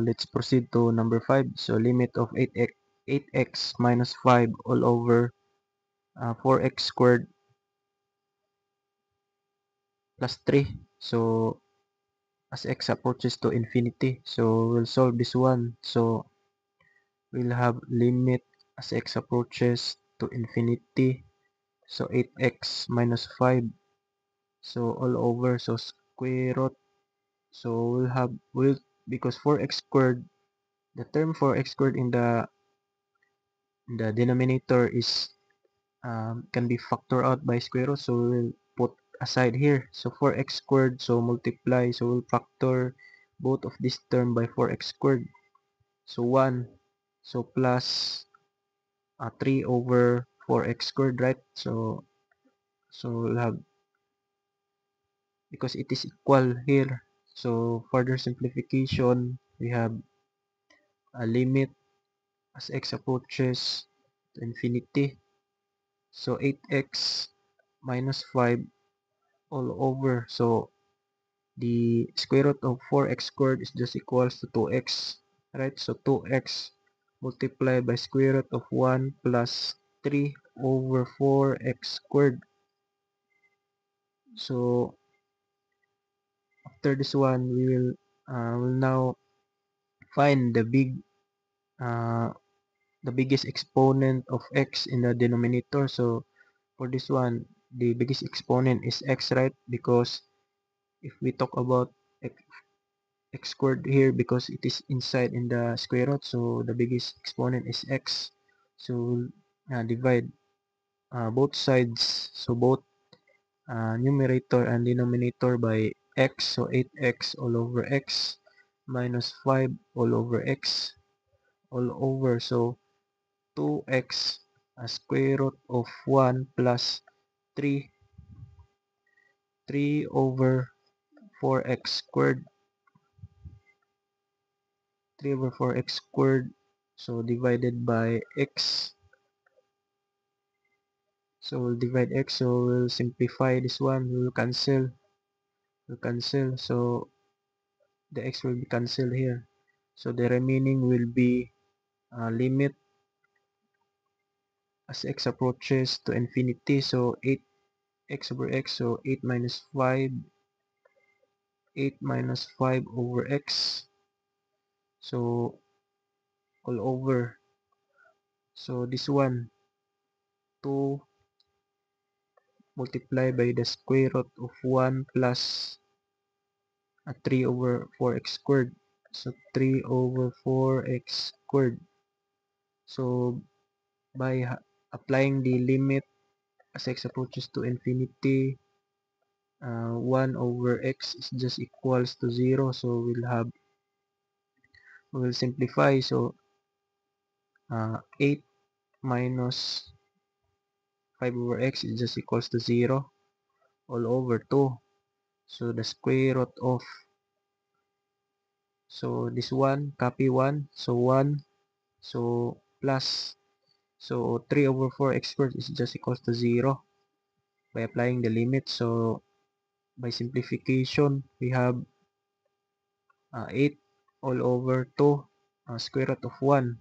let's proceed to number 5. So limit of 8x minus 5 all over 4x squared plus 3. So as x approaches to infinity, so we'll solve this one. So we'll have limit as x approaches to infinity. So 8x minus 5. So all over, so square root. So because 4x squared, the term 4x squared in the denominator is can be factored out by square root, so we'll put aside here. So 4x squared, so multiply, so we'll factor both of this term by 4x squared, so 1, so plus 3 over 4x squared, right? So we'll have, because it is equal here, so further simplification, we have a limit as x approaches to infinity. So 8x minus 5 all over. So the square root of 4x squared is just equals to 2x. Right? So 2x multiplied by square root of 1 plus 3 over 4x squared. So after this one, we will now find the biggest exponent of x in the denominator. So for this one, the biggest exponent is x, right? Because if we talk about x squared here, because it is inside in the square root, so the biggest exponent is x. So divide both sides, so both numerator and denominator by x, so 8x all over x minus 5 all over x all over, so 2x square root of 1 plus 3 over 4x squared, 3 over 4x squared, so divided by x. So we'll divide x, so we'll simplify this one, we'll cancel, so the x will be cancelled here. So the remaining will be limit as x approaches to infinity, so 8x over x, so 8 minus 5, 8 minus 5 over x, so all over. So this one, 2 multiplied by the square root of 1 plus 3 over 4x squared. So 3 over 4x squared. So by applying the limit as x approaches to infinity, 1 over x is just equals to 0. So we'll simplify. So 8 minus 5 over x is just equals to 0 all over 2. So the square root of, so this one, copy 1, so 1, so plus, so 3 over 4 x squared is just equals to 0 by applying the limit. So by simplification, we have 8 all over 2 square root of 1.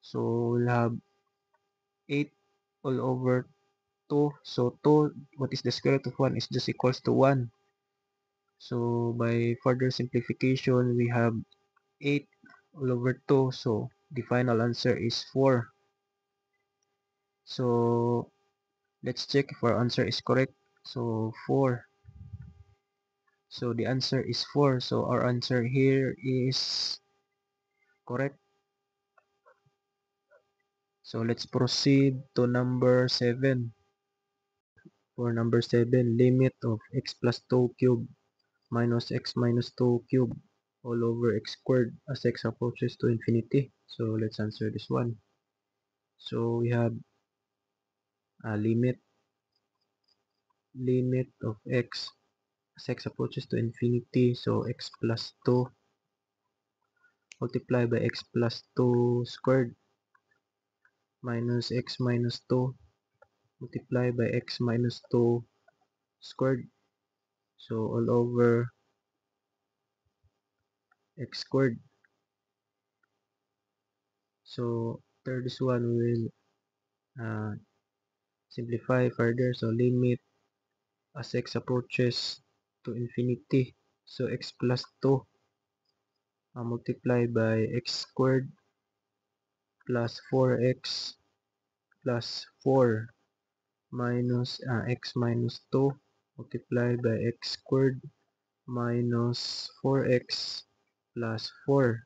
So we'll have 8 all over 2. So 2, what is the square root of 1 is just equals to 1. So by further simplification, we have 8 all over 2. So the final answer is 4. So let's check if our answer is correct. So 4. So the answer is 4. So our answer here is correct. So let's proceed to number 7. For number 7, limit of x plus 2 cubed minus x minus 2 cubed all over x squared as x approaches to infinity. So let's answer this one. So we have a limit of x as x approaches to infinity. So x plus 2 multiplied by x plus 2 squared minus x minus 2 multiplied by x minus 2 squared. So all over x squared. So after this one, we will simplify further. So limit as x approaches to infinity. So x plus 2 multiplied by x squared plus 4x plus 4 minus x minus 2 multiplied by x squared minus 4x plus 4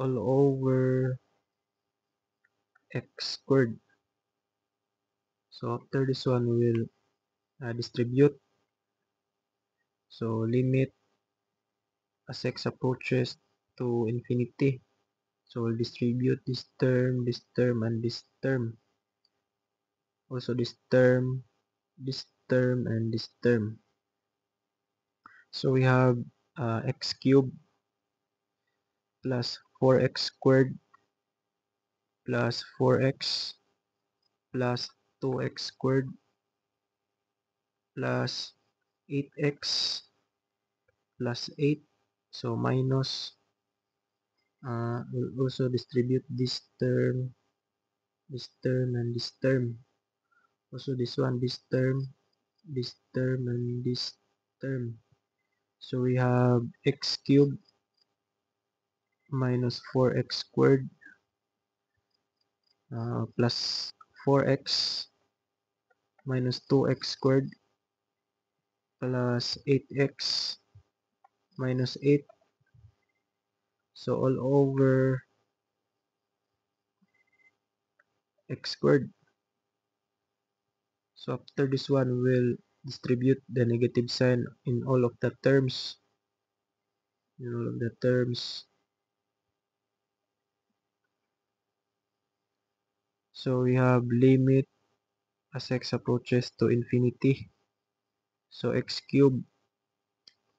all over x squared. So after this one, we will distribute. So limit as x approaches to infinity. So we'll distribute this term, and this term. Also this term, and this term. So we have x cubed plus 4x squared plus 4x plus 2x squared plus 8x plus 8. So minus, we'll also distribute this term, and this term. Also this one, this term, and this term. So we have x cubed minus 4x squared plus 4x minus 2x squared plus 8x minus 8. So all over x squared. So after this one, we'll distribute the negative sign in all of the terms. So we have limit as x approaches to infinity. So x cubed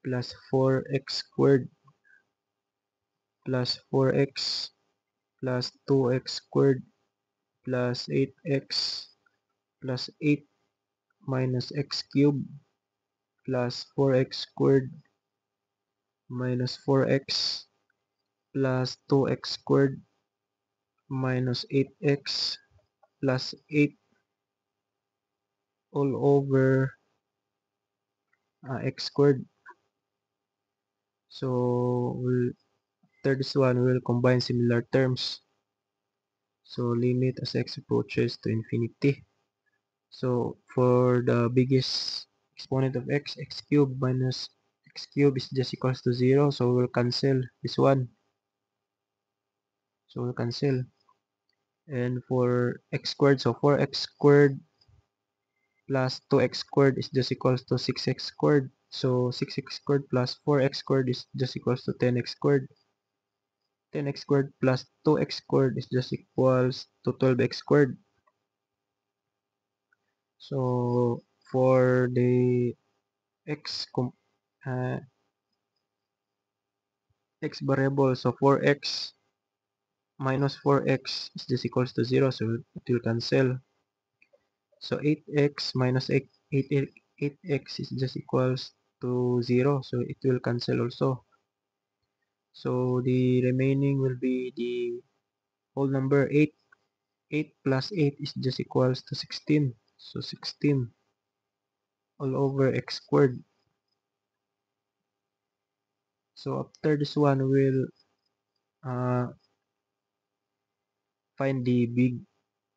plus 4x squared plus 4x plus 2x squared plus 8x plus 8 minus x cubed plus 4x squared minus 4x plus 2x squared minus 8x plus 8 all over x squared. So after this one, we'll combine similar terms. So limit as x approaches to infinity. So for the biggest exponent of x, x cubed minus x cubed is just equals to 0. So we'll cancel this one. So we'll cancel. And for x squared, so 4x squared plus 2x squared is just equals to 6x squared. So 6x squared plus 4x squared is just equals to 10x squared. 10x squared plus 2x squared is just equals to 12x squared. So for the x x variable, so 4x minus 4x is just equals to 0, so it will cancel. So 8x minus 8x is just equals to 0, so it will cancel also. So the remaining will be the whole number 8. 8 plus 8 is just equals to 16. So 16 all over x squared. So after this one, we'll find the big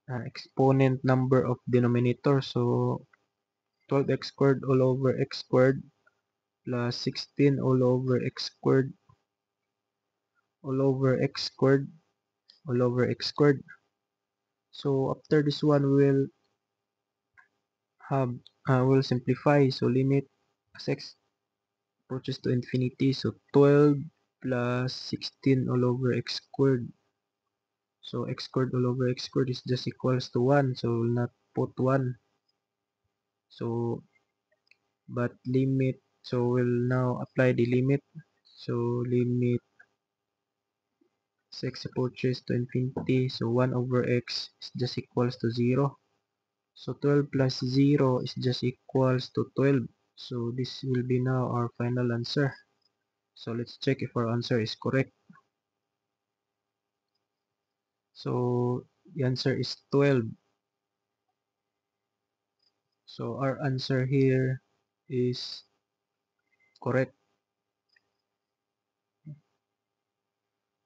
exponent number of denominator. So 12x squared all over x squared plus 16 all over x squared all over x squared all over x squared. So after this one, we'll simplify. So limit as x approaches to infinity. So 12 plus 16 all over x squared. So x squared all over x squared is just equals to 1. So we'll not put 1. So but limit, so we'll now apply the limit. So limit as x approaches to infinity, so 1 over x is just equals to 0. So 12 plus 0 is just equals to 12. So this will be now our final answer. So let's check if our answer is correct. So the answer is 12. So our answer here is correct.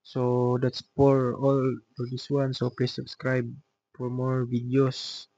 So that's for all for this one. So please subscribe for more videos.